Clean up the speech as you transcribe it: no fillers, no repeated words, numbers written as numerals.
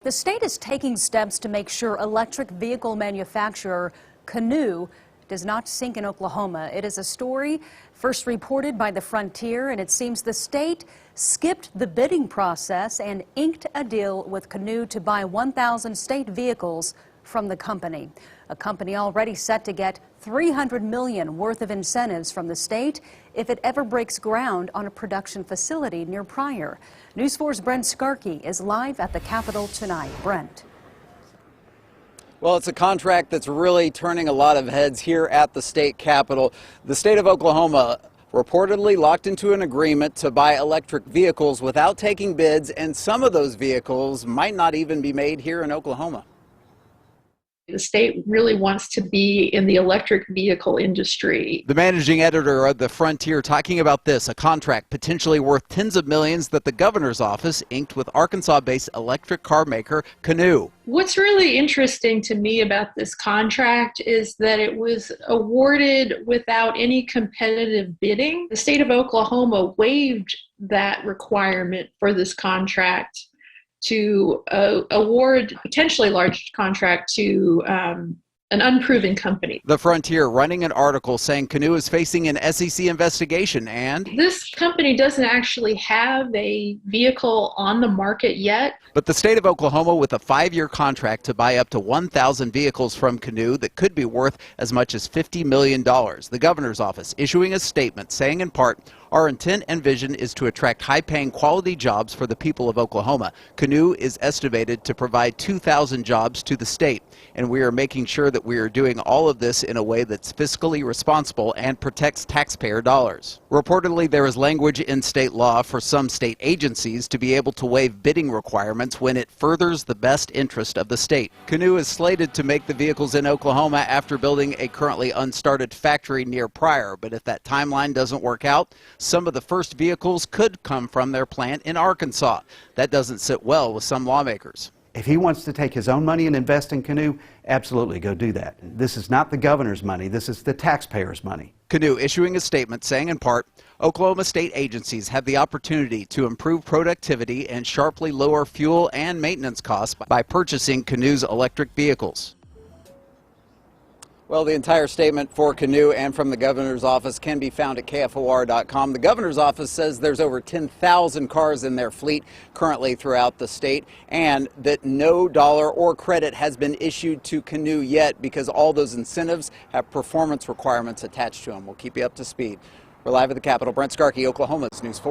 The state is taking steps to make sure electric vehicle manufacturer Canoo does not sink in Oklahoma. It is a story first reported by The Frontier, and it seems the state skipped the bidding process and inked a deal with Canoo to buy 1,000 state vehicles from the company. A company already set to get $300 million worth of incentives from the state if it ever breaks ground on a production facility near Pryor. News 4's Brent Skarkey is live at the Capitol tonight. Brent. Well, it's a contract that's really turning a lot of heads here at the state capitol. The state of Oklahoma reportedly locked into an agreement to buy electric vehicles without taking bids, and some of those vehicles might not even be made here in Oklahoma. The state really wants to be in the electric vehicle industry. The managing editor of The Frontier talking about this, a contract potentially worth tens of millions that the governor's office inked with Arkansas-based electric car maker Canoo. What's really interesting to me about this contract is that it was awarded without any competitive bidding. The state of Oklahoma waived that requirement for this contract to award potentially large contract to an unproven company. The Frontier running an article saying Canoo is facing an SEC investigation, and this company doesn't actually have a vehicle on the market yet. But the state of Oklahoma with a 5-year contract to buy up to 1,000 vehicles from Canoo that could be worth as much as $50 million. The governor's office issuing a statement saying in part, "Our intent and vision is to attract high-paying quality jobs for the people of Oklahoma. Canoo is estimated to provide 2,000 jobs to the state, and we are making sure that we are doing all of this in a way that's fiscally responsible and protects taxpayer dollars." Reportedly, there is language in state law for some state agencies to be able to waive bidding requirements when it furthers the best interest of the state. Canoo is slated to make the vehicles in Oklahoma after building a currently unstarted factory near Pryor, but if that timeline doesn't work out, some of the first vehicles could come from their plant in Arkansas. That doesn't sit well with some lawmakers. If he wants to take his own money and invest in Canoo, absolutely go do that. This is not the governor's money. This is the taxpayers' money. Canoo issuing a statement saying in part, Oklahoma state agencies have the opportunity to improve productivity and sharply lower fuel and maintenance costs by purchasing Canoo's electric vehicles. Well, the entire statement for Canoo and from the governor's office can be found at KFOR.com. The governor's office says there's over 10,000 cars in their fleet currently throughout the state, and that no dollar or credit has been issued to Canoo yet because all those incentives have performance requirements attached to them. We'll keep you up to speed. We're live at the Capitol. Brent Skarkey, Oklahoma's News 4.